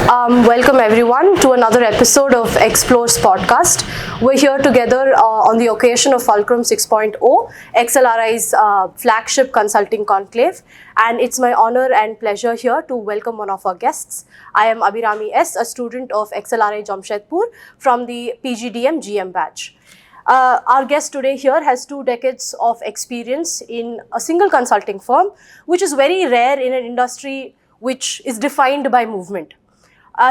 Welcome everyone to another episode of Xplore's podcast. We're here together on the occasion of Fulcrum 6.0, XLRI's flagship consulting conclave, and it's my honor and pleasure here to welcome one of our guests. I am Abirami S, a student of XLRI Jamshedpur from the PGDM GM batch. Our guest today here has 2 decades of experience in a single consulting firm, which is very rare in an industry which is defined by movement.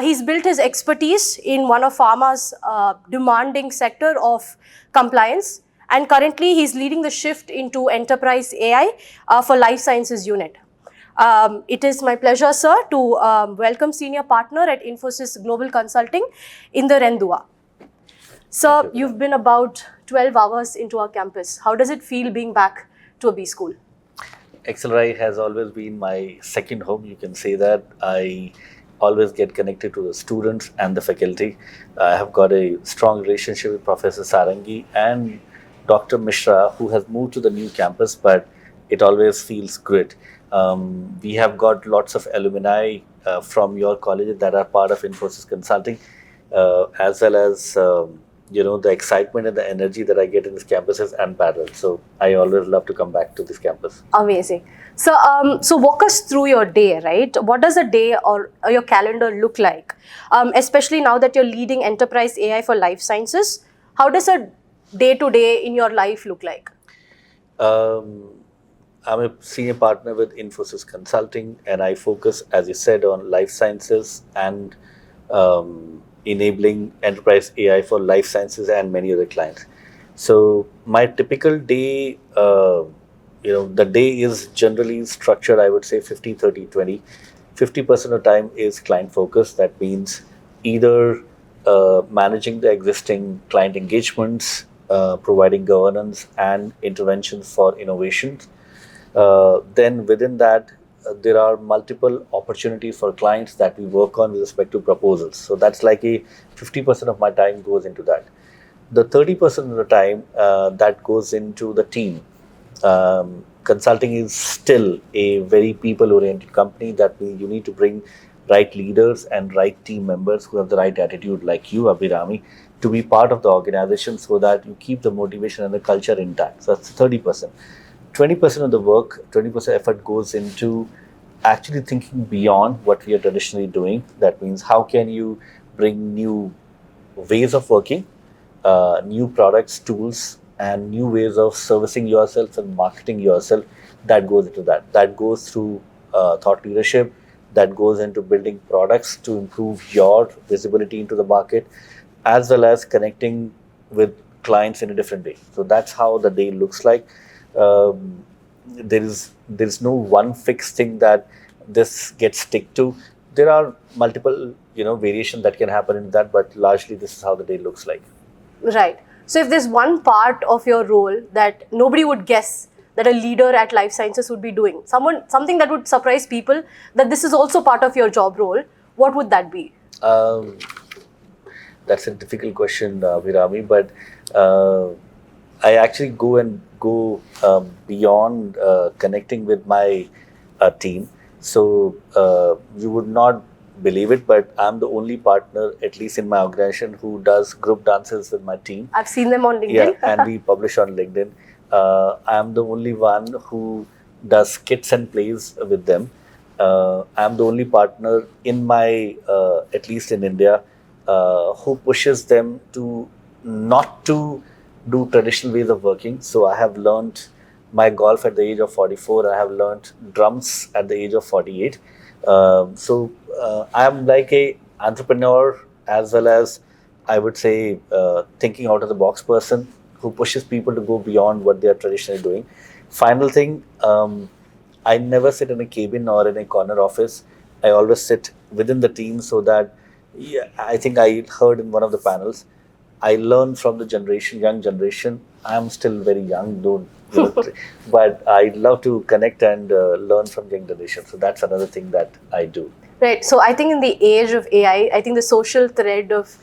He's built his expertise in one of pharma's demanding sector of compliance, and currently he's leading the shift into enterprise AI for life sciences unit. It is my pleasure, sir, to welcome senior partner at Infosys Global Consulting, Inder N. Sir, you've been about 12 hours into our campus. How does it feel being back to a B school? XLRI has always been my second home. You can say that. I always get connected to the students and the faculty. I have got a strong relationship with Professor Sarangi and Dr. Mishra, who has moved to the new campus, but it always feels good. We have got lots of alumni from your college that are part of Infosys Consulting, as well as the excitement and the energy that I get in this campus is unparalleled. So I always love to come back to this campus. Amazing. So walk us through your day, right? What does a day or your calendar look like? Especially now that you're leading enterprise AI for life sciences, how does a day-to-day in your life look like? I'm a senior partner with Infosys Consulting, and I focus, as you said, on life sciences and enabling enterprise AI for life sciences and many other clients. So my typical day, the day is generally structured, I would say 50, 30, 20. 50% of the time is client focused. That means either managing the existing client engagements, providing governance and interventions for innovations. Then within that, there are multiple opportunities for clients that we work on with respect to proposals. So that's like 50% of my time goes into that. The 30% of the time that goes into the team. Consulting is still a very people-oriented company. That means you need to bring right leaders and right team members who have the right attitude, like you, Abirami, to be part of the organization so that you keep the motivation and the culture intact. So that's 30%. 20% of the work, 20% effort goes into actually thinking beyond what we are traditionally doing. That means how can you bring new ways of working, new products, tools, and new ways of servicing yourself and marketing yourself. That goes into that. That goes through thought leadership. That goes into building products to improve your visibility into the market, as well as connecting with clients in a different way. So that's how the day looks like. There is no one fixed thing that this gets stick to. There are multiple variation that can happen in that, but largely this is how the day looks like. Right. So if there's one part of your role that nobody would guess that a leader at life sciences would be doing, something that would surprise people that this is also part of your job role, what would that be? That's a difficult question, Virami, but I actually go beyond connecting with my team. So you would not believe it, but I'm the only partner, at least in my organization, who does group dances with my team. I've seen them on LinkedIn. Yeah, and we publish on LinkedIn. I'm the only one who does skits and plays with them. I'm the only partner in my, at least in India, who pushes them to not to do traditional ways of working. So I have learned my golf at the age of 44. I have learned drums at the age of 48. I am like a entrepreneur, as well as I would say thinking out of the box person who pushes people to go beyond what they are traditionally doing. Final thing, I never sit in a cabin or in a corner office. I always sit within the team so that, I think I heard in one of the panels, I learn from the young generation. I'm still very young, but I love to connect and learn from young generation. So that's another thing that I do. Right. So I think in the age of AI, I think the social thread of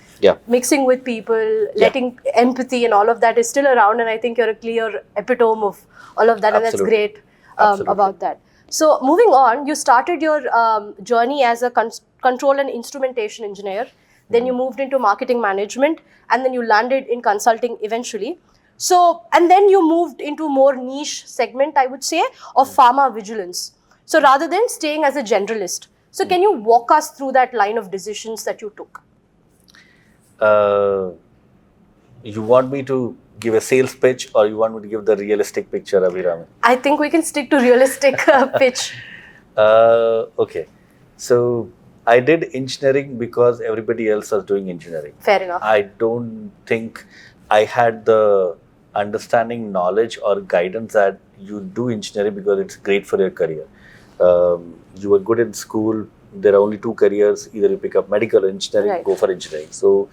mixing with people, letting empathy and all of that is still around. And I think you're a clear epitome of all of that. Absolutely. And that's great about that. So moving on, you started your journey as a control and instrumentation engineer. Then you moved into marketing management, and then you landed in consulting eventually. So, and then you moved into more niche segment, I would say, of pharmacovigilance. So rather than staying as a generalist. So can you walk us through that line of decisions that you took? You want me to give a sales pitch, or you want me to give the realistic picture, Abirami? I think we can stick to realistic pitch. Okay. So I did engineering because everybody else was doing engineering. Fair enough. I don't think I had the understanding, knowledge, or guidance that you do engineering because it's great for your career. You were good in school. There are only two careers. Either you pick up medical or engineering, Right. go for engineering. So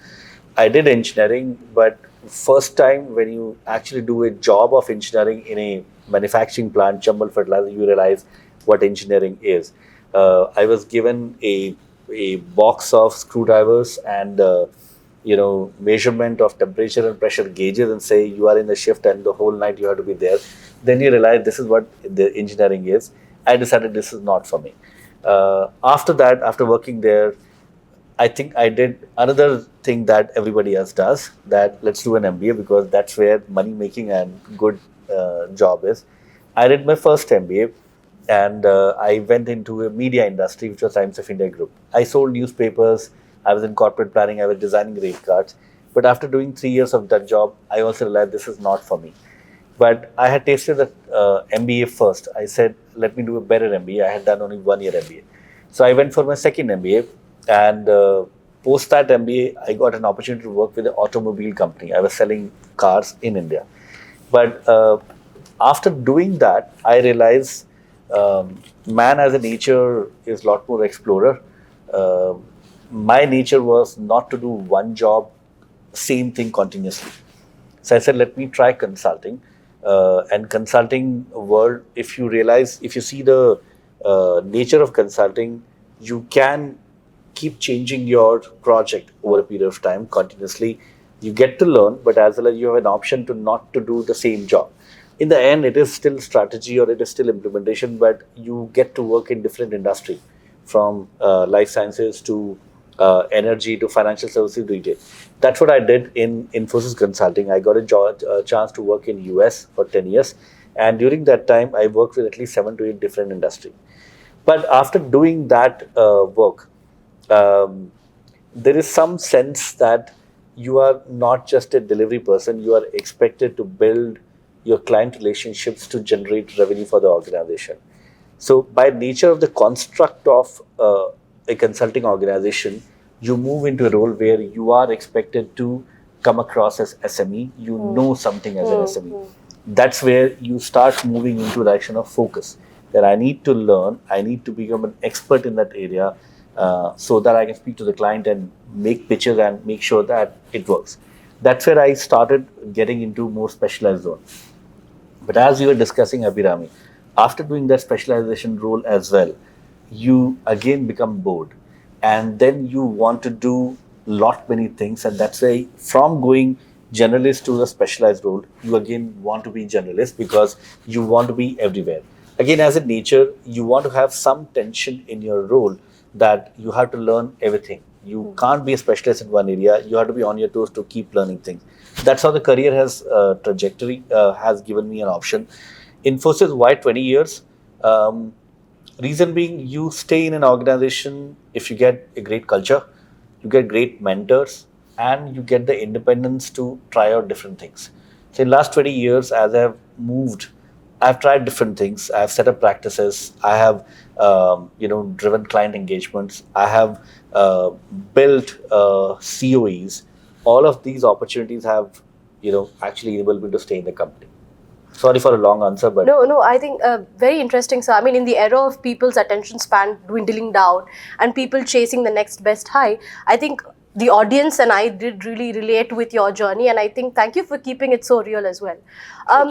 I did engineering, but first time when you actually do a job of engineering in a manufacturing plant, Chambal fertilizer, you realize what engineering is. I was given a box of screwdrivers and measurement of temperature and pressure gauges, and say you are in the shift and the whole night you have to be there. Then you realize this is what the engineering is. I decided this is not for me. After that, after working there, I think I did another thing that everybody else does, that let's do an MBA because that's where money making and good job is. I did my first MBA, and I went into a media industry, which was Times of India Group. I sold newspapers, I was in corporate planning, I was designing rate cards. But after doing 3 years of that job, I also realized this is not for me. But I had tasted the MBA first. I said, let me do a better MBA. I had done only 1 year MBA. So I went for my second MBA, and post that MBA, I got an opportunity to work with an automobile company. I was selling cars in India. But after doing that, I realized man as a nature is a lot more explorer. My nature was not to do one job, same thing continuously. So I said, let me try consulting. And consulting world, if you see the nature of consulting, you can keep changing your project over a period of time continuously. You get to learn, but as well as you have an option to not to do the same job. In the end, it is still strategy or it is still implementation, but you get to work in different industry, from life sciences to energy to financial services, retail. That's what I did in Infosys Consulting. I got a chance to work in US for 10 years. And during that time, I worked with at least 7 to 8 different industries. But after doing that work, there is some sense that you are not just a delivery person, you are expected to build your client relationships to generate revenue for the organization. So by nature of the construct of a consulting organization, you move into a role where you are expected to come across as SME, you know something as an SME. That's where you start moving into the direction of focus. That I need to learn, I need to become an expert in that area so that I can speak to the client and make pitches and make sure that it works. That's where I started getting into more specialized zone. But as we were discussing, Abirami, after doing that specialization role as well, you again become bored. And then you want to do many things. And that's why from going generalist to the specialized role, you again want to be generalist because you want to be everywhere. Again, as a nature, you want to have some tension in your role that you have to learn everything. You can't be a specialist in one area. You have to be on your toes to keep learning things. That's how the career has trajectory has given me an option. Infosys, why 20 years? Reason being, you stay in an organization if you get a great culture, you get great mentors, and you get the independence to try out different things. So in last 20 years, as I have moved, I've tried different things. I've set up practices. I have, driven client engagements. I have built COEs. All of these opportunities have, actually enabled me to stay in the company. Sorry for a long answer, but No, I think very interesting. So, I mean, in the era of people's attention span dwindling down and people chasing the next best high, I think the audience and I did really relate with your journey, and I think thank you for keeping it so real as well.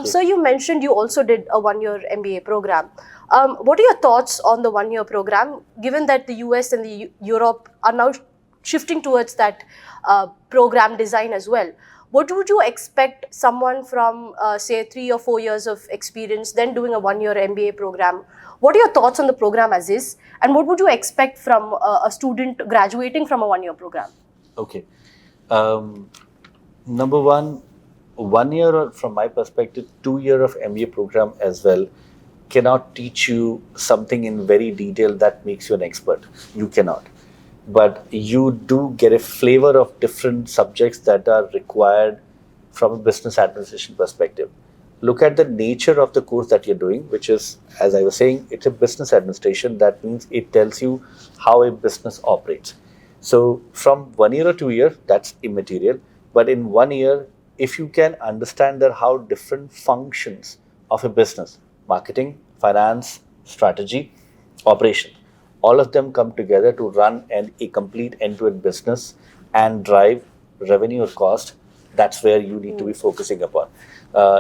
So you mentioned you also did a 1-year MBA program. What are your thoughts on the 1-year program, given that the US and the Europe are now shifting towards that program design as well? what would you expect someone from, say, 3 or 4 years of experience, then doing a 1-year MBA program? What are your thoughts on the program as is? And what would you expect from a student graduating from a 1-year program? Okay. Number one, 1 year, or from my perspective, 2 year of MBA program as well cannot teach you something in very detail that makes you an expert. You cannot. But you do get a flavor of different subjects that are required from a business administration perspective. Look at the nature of the course that you're doing, which is, as I was saying, it's a business administration. That means it tells you how a business operates. So from 1 year or 2 years, that's immaterial. But in 1 year, if you can understand that how different functions of a business, marketing, finance, strategy, operation, all of them come together to run a complete end-to-end business and drive revenue or cost, that's where you need to be focusing upon.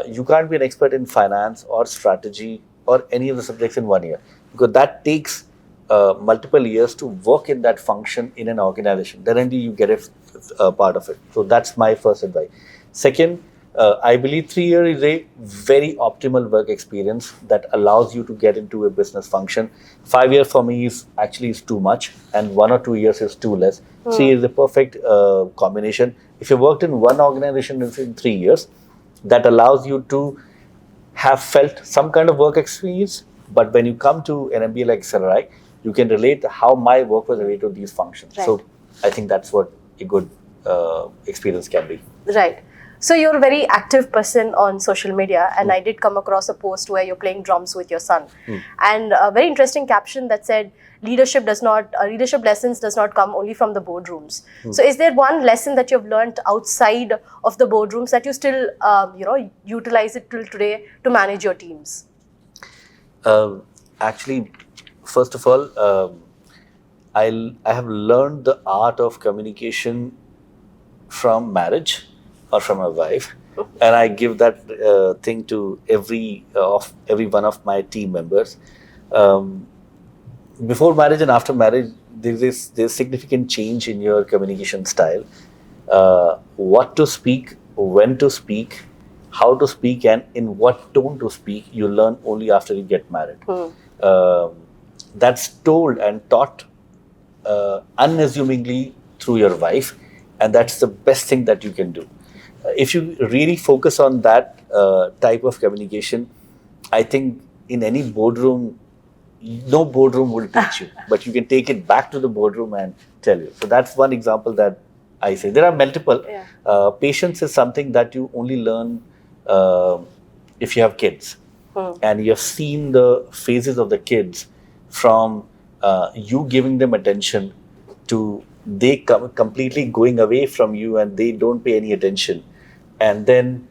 You can't be an expert in finance or strategy or any of the subjects in 1 year, because that takes multiple years to work in that function in an organization. Then only you get a part of it. So that's my first advice. Second, I believe 3 years is a very optimal work experience that allows you to get into a business function. 5 years for me is too much, and 1 or 2 years is too less. 3 is the perfect combination. If you worked in one organization in 3 years, that allows you to have felt some kind of work experience. But when you come to an MBA like XLRI, you can relate how my work was related to these functions. Right. So I think that's what a good experience can be. Right. So you're a very active person on social media, and I did come across a post where you're playing drums with your son, and a very interesting caption that said, leadership lessons does not come only from the boardrooms. So is there one lesson that you've learned outside of the boardrooms that you still utilize it till today to manage your teams? Actually, first of all, I have learned the art of communication from marriage or from my wife, and I give that thing to every one of my team members. Before marriage and after marriage, there's significant change in your communication style. What to speak, when to speak, how to speak, and in what tone to speak, you learn only after you get married. That's told and taught unassumingly through your wife, and that's the best thing that you can do. If you really focus on that type of communication, I think in any boardroom, no boardroom will teach you, but you can take it back to the boardroom and tell you. So that's one example that I say. There are multiple. Patience is something that you only learn if you have kids, and you have seen the phases of the kids from you giving them attention to they completely going away from you and they don't pay any attention, and then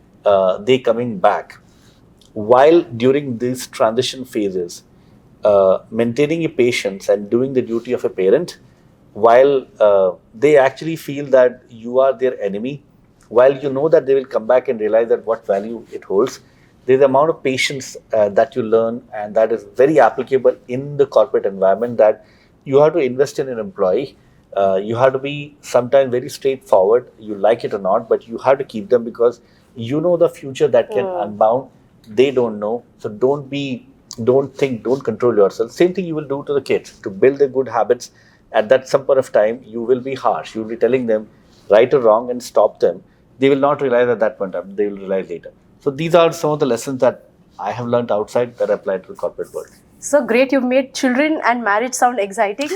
they coming back. While during these transition phases, maintaining a patience and doing the duty of a parent, while they actually feel that you are their enemy, while you know that they will come back and realize that what value it holds, there's the amount of patience that you learn, and that is very applicable in the corporate environment, that you have to invest in an employee. You have to be sometimes very straightforward, you like it or not, but you have to keep them, because you know the future that can unbound. They don't know. So don't control yourself. Same thing you will do to the kids. To build the good habits, at that some point of time, you will be harsh. You will be telling them right or wrong and stop them. They will not realize at that point of time. They will realize later. So these are some of the lessons that I have learned outside that apply to the corporate world. So great, you've made children and marriage sound exciting.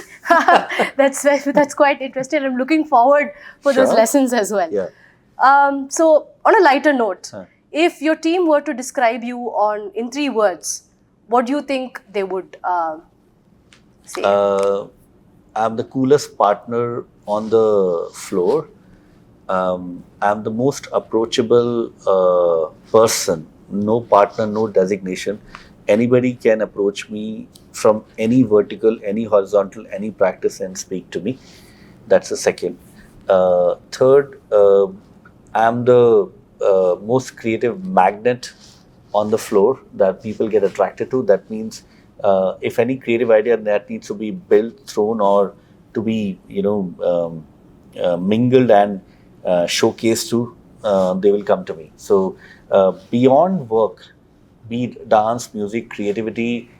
That's quite interesting. I'm looking forward for those lessons as well. So on a lighter note, if your team were to describe you in 3 words, what do you think they would say? I'm the coolest partner on the floor. I'm the most approachable person. No partner, no designation. Anybody can approach me from any vertical, any horizontal, any practice and speak to me. That's the second. Third, I'm the most creative magnet on the floor that people get attracted to. That means if any creative idea that needs to be built, thrown, or to be mingled and showcased to, they will come to me. So beyond work, be it dance, music, creativity,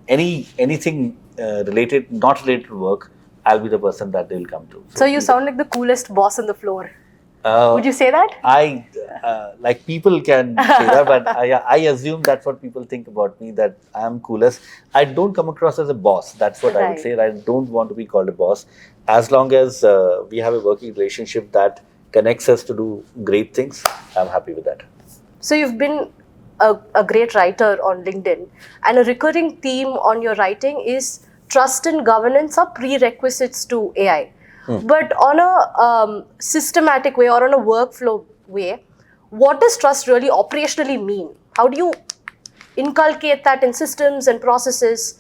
anything related, not related to work, I'll be the person that they will come to. So you sound like the coolest boss on the floor. Uh, Would you say that? I like people can say that, but I assume that's what people think about me, that I'm coolest. I don't come across as a boss. That's what I would say. I don't want to be called a boss. As long as we have a working relationship that connects us to do great things, I'm happy with that. So you've been a great writer on LinkedIn, and a recurring theme on your writing is trust and governance are prerequisites to AI. But on a systematic way or on a workflow way, what does trust really operationally mean? How do you inculcate that in systems and processes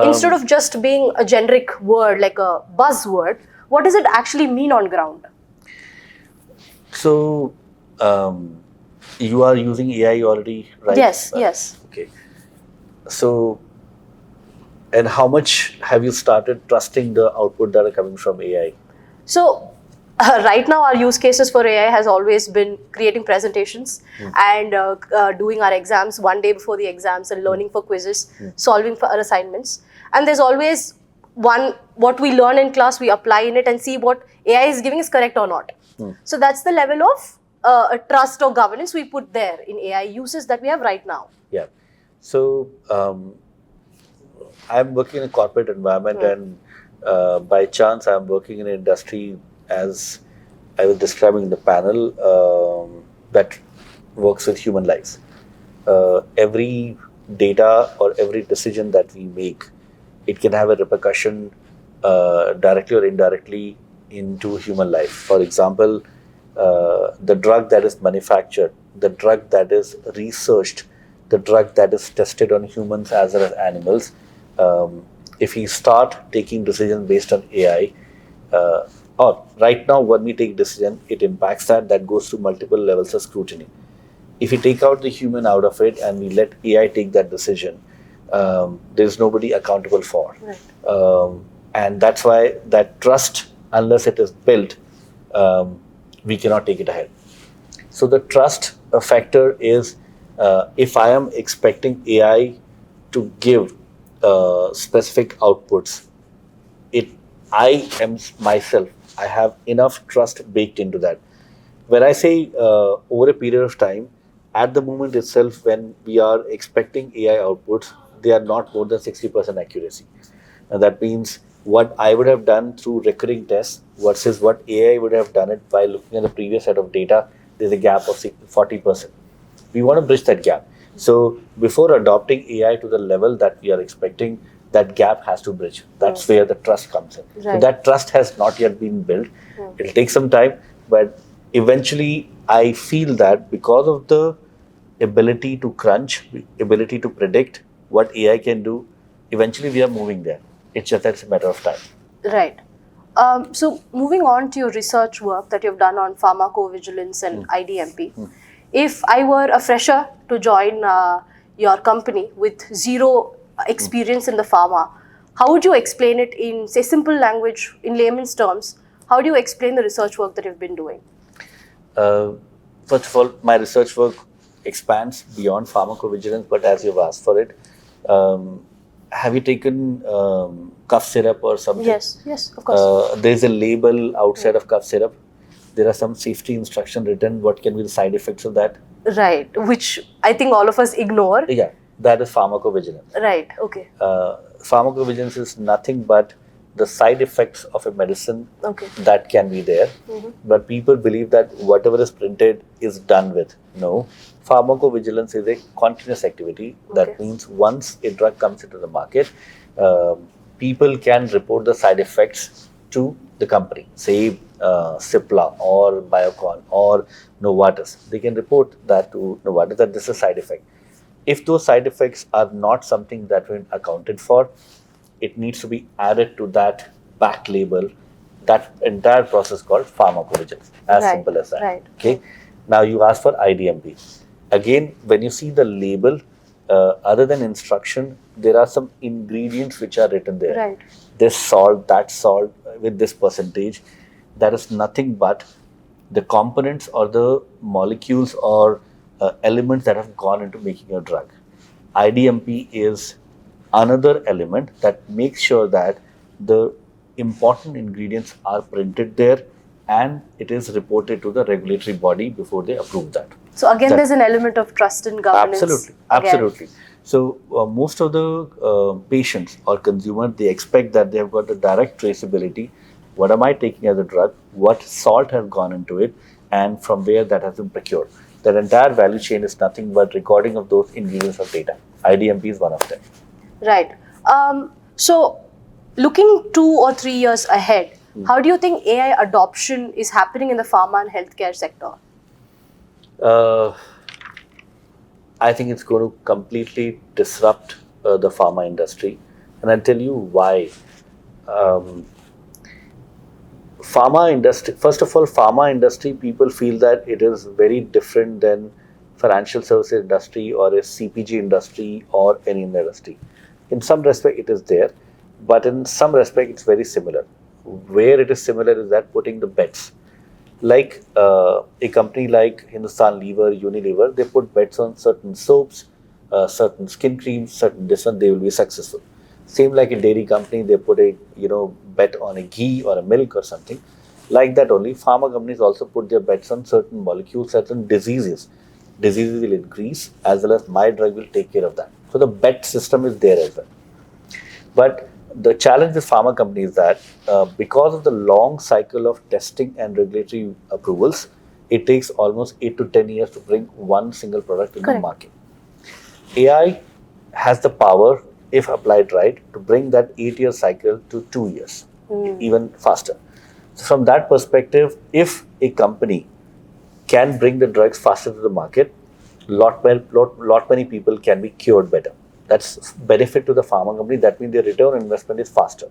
instead of just being a generic word, like a buzzword? What does it actually mean on ground? So, you are using AI already, right? Yes, yes. Okay. So, and how much have you started trusting the output that are coming from AI? So, right now our use cases for AI has always been creating presentations and doing our exams one day before the exams and learning for quizzes, solving for our assignments. And there's always what we learn in class, we apply in it and see what AI is giving is correct or not. So that's the level of trust or governance we put there in AI uses that we have right now. Yeah. So, I'm working in a corporate environment, and by chance, I'm working in an industry, as I was describing in the panel, that works with human lives. Every data or every decision that we make, it can have a repercussion directly or indirectly into human life. For example, the drug that is manufactured, the drug that is researched, the drug that is tested on humans as well as animals, if we start taking decisions based on AI, or right now when we take decision, it impacts that goes through multiple levels of scrutiny. If we take out the human out of it and we let AI take that decision, there's nobody accountable for. Right. And that's why that trust, unless it is built, we cannot take it ahead. So the trust factor is, if I am expecting AI to give specific outputs, I am myself, I have enough trust baked into that. When I say over a period of time, at the moment itself, when we are expecting AI outputs, they are not more than 60% accuracy. And that means what I would have done through recurring tests versus what AI would have done it by looking at the previous set of data, there's a gap of 40%. We want to bridge that gap. So before adopting AI to the level that we are expecting, that gap has to bridge. That's where the trust comes in. Right. So that trust has not yet been built. It'll take some time, but eventually I feel that because of the ability to crunch, ability to predict what AI can do, eventually we are moving there. It's just that's a matter of time. Right. So moving on to your research work that you've done on pharmacovigilance and IDMP, if I were a fresher to join your company with zero experience in the pharma, how would you explain it in, say, simple language, in layman's terms? How do you explain the research work that you've been doing? First of all, my research work expands beyond pharmacovigilance, but as you've asked for it, have you taken cough syrup or something? Yes, of course. There's a label outside of cough syrup. There are some safety instructions written. What can be the side effects of that? Right, which I think all of us ignore. Yeah, that is pharmacovigilance. Right, okay. Pharmacovigilance is nothing but the side effects of a medicine that can be there. But people believe that whatever is printed is done with. No. Pharmacovigilance is a continuous activity. That means once a drug comes into the market, people can report the side effects to the company, say Cipla or Biocon or Novartis. They can report that to Novartis that this is a side effect. If those side effects are not something that we accounted for, it needs to be added to that back label. That entire process called pharmacovigilance. As simple as that. Right. Okay. Now you ask for IDMP. Again, when you see the label, other than instruction, there are some ingredients which are written there. Right. This salt, that salt, with this percentage. that is nothing but the components or the molecules or elements that have gone into making a drug. IDMP is another element that makes sure that the important ingredients are printed there and it is reported to the regulatory body before they approve that. So again, there's an element of trust and governance. Absolutely. So most of the patients or consumers, they expect that they have got the direct traceability. What am I taking as a drug? What salt has gone into it? And from where that has been procured. That entire value chain is nothing but recording of those ingredients of data. IDMP is one of them. Right. So looking 2 or 3 years ahead, how do you think AI adoption is happening in the pharma and healthcare sector? I think it's going to completely disrupt the pharma industry. And I'll tell you why. Pharma industry, first of all, pharma industry, people feel that it is very different than financial services industry or a CPG industry or any industry. In some respect, it is there, but in some respect, it's very similar. Where it is similar is that putting the bets. Like a company like Hindustan Lever, Unilever, they put bets on certain soaps, certain skin creams, certain this one, they will be successful. Same like a dairy company, they put a bet on a ghee or a milk or something. Like that only, pharma companies also put their bets on certain molecules, certain diseases. Diseases will increase as well as my drug will take care of that. So the bet system is there as well. But the challenge with pharma companies is that because of the long cycle of testing and regulatory approvals, it takes almost 8 to 10 years to bring one single product in the market. AI has the power, if applied right, to bring that 8-year cycle to 2 years, even faster. So from that perspective, if a company can bring the drugs faster to the market, lot many people can be cured better. That's benefit to the pharma company. That means their return on investment is faster.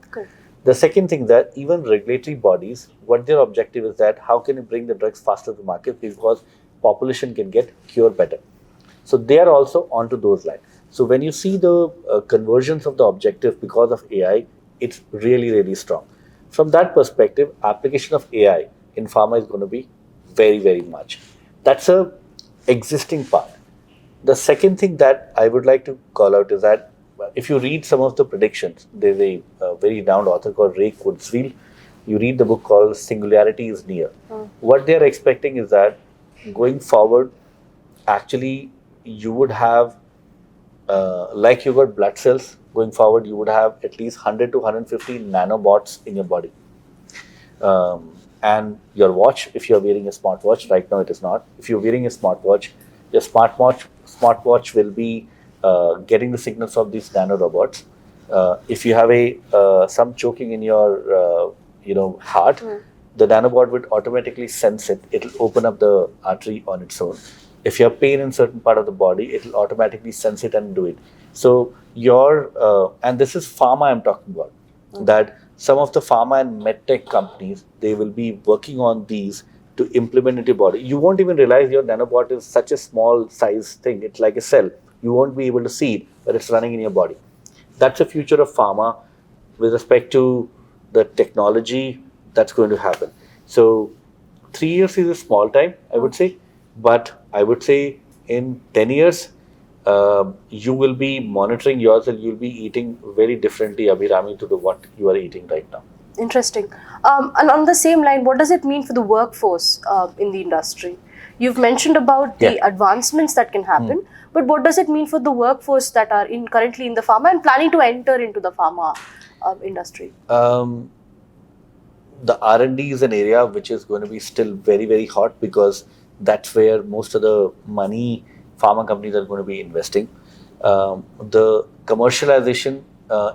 The second thing that even regulatory bodies, what their objective is that how can you bring the drugs faster to the market because population can get cured better. So they are also onto those lines. So when you see the conversions of the objective because of AI, it's really, really strong. From that perspective, application of AI in pharma is going to be very, very much. That's a existing part. The second thing that I would like to call out is that if you read some of the predictions, there's a very renowned author called Ray Kurzweil. You read the book called Singularity is Near. What they're expecting is that going forward, actually, you would have, like you got blood cells, going forward, you would have at least 100 to 150 nanobots in your body. And your watch, if you're wearing a smartwatch, right now it is not. If you're wearing a smartwatch, your smartwatch will be getting the signals of these nanorobots. If you have some choking in your heart, the nanobot would automatically sense it. It'll open up the artery on its own. If you have pain in certain part of the body, it'll automatically sense it and do it. So and this is pharma I'm talking about, that some of the pharma and medtech companies, they will be working on these to implement into your body. You won't even realize your nanobot is such a small size thing. It's like a cell. You won't be able to see it, but it's running in your body. That's the future of pharma with respect to the technology that's going to happen. So 3 years is a small time, I would say, but I would say in 10 years, you will be monitoring yourself, you'll be eating very differently, Abirami, to what you are eating right now. Interesting. And on the same line, what does it mean for the workforce in the industry? You've mentioned about the advancements that can happen, but what does it mean for the workforce that are currently in the pharma and planning to enter into the pharma industry? The R&D is an area which is going to be still very, very hot because that's where most of the money pharma companies are going to be investing. The commercialization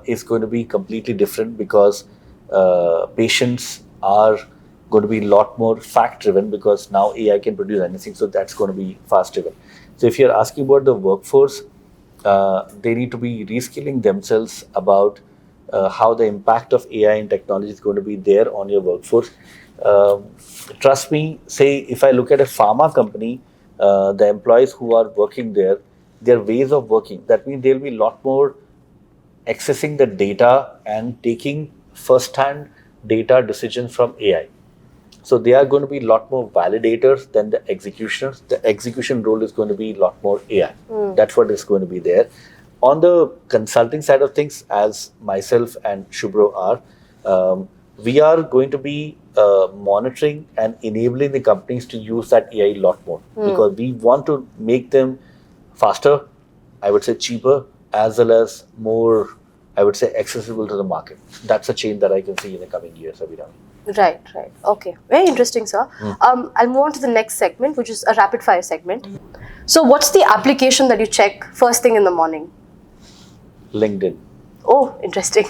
is going to be completely different because patients are going to be a lot more fact driven because now AI can produce anything, so that's going to be fast driven. So if you're asking about the workforce, they need to be reskilling themselves about how the impact of AI and technology is going to be there on your workforce. Trust me, say if I look at a pharma company, the employees who are working there, their ways of working, that means they'll be a lot more accessing the data and taking first-hand data decisions from AI. So they are going to be a lot more validators than the executioners. The execution role is going to be a lot more AI. That's what is going to be there. On the consulting side of things, as myself and Shubhro are, we are going to be monitoring and enabling the companies to use that AI a lot more because we want to make them faster, I would say cheaper, as well as more, I would say, accessible to the market. That's a change that I can see in the coming years, Abirami. Right. Okay. Very interesting, sir. I'll move on to the next segment, which is a rapid fire segment. So what's the application that you check first thing in the morning? LinkedIn. Oh, interesting.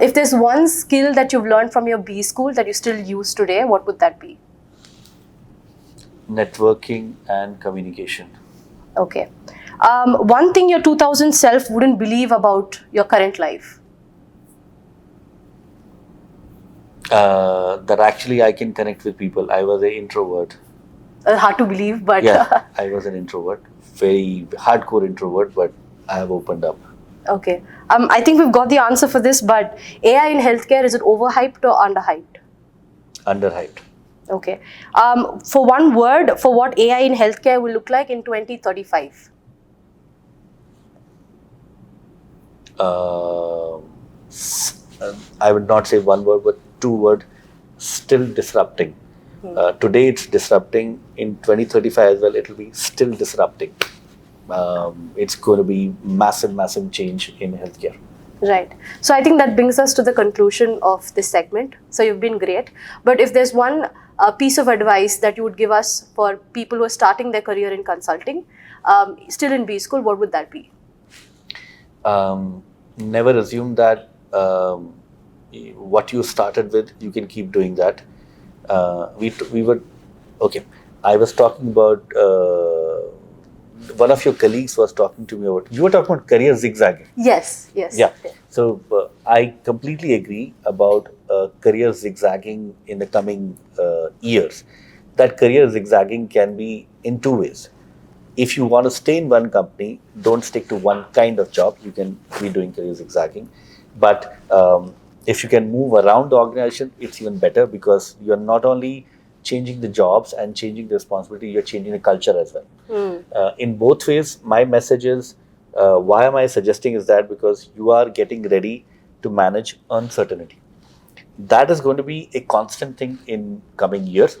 If there's one skill that you've learned from your B school that you still use today, what would that be? Networking and communication. Okay. One thing your 2000 self wouldn't believe about your current life? That actually I can connect with people. I was an introvert. Hard to believe, but... Yeah, I was an introvert. Very hardcore introvert, but I have opened up. Okay. I think we've got the answer for this, but AI in healthcare, is it overhyped or underhyped? Underhyped. Okay. For one word, for what AI in healthcare will look like in 2035? I would not say one word, but two words. Still disrupting. Today it's disrupting. In 2035 as well, it will be still disrupting. It's going to be massive change in healthcare. Right. So I think that brings us to the conclusion of this segment. So you've been great. But if there's one piece of advice that you would give us for people who are starting their career in consulting, still in B school, what would that be? Never assume that what you started with, you can keep doing that. I was talking about, one of your colleagues was talking to me about, you were talking about career zigzagging. Yes. Yeah. So I completely agree about career zigzagging in the coming years. That career zigzagging can be in two ways. If you want to stay in one company, don't stick to one kind of job. You can be doing career zigzagging. But if you can move around the organization, it's even better because you're not only changing the jobs and changing the responsibility, you're changing the culture as well. In both ways, my message is, why am I suggesting is that because you are getting ready to manage uncertainty. That is going to be a constant thing in coming years.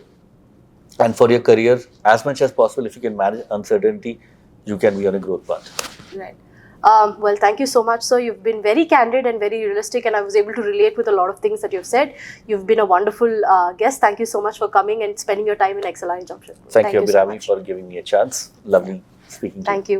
And for your career, as much as possible, if you can manage uncertainty, you can be on a growth path. Right. Well, thank you so much, sir. You've been very candid and very realistic, and I was able to relate with a lot of things that you've said. You've been a wonderful guest. Thank you so much for coming and spending your time in XLRI Jamshedpur. Thank you, Abirami, for giving me a chance. Lovely speaking to you. Thank you.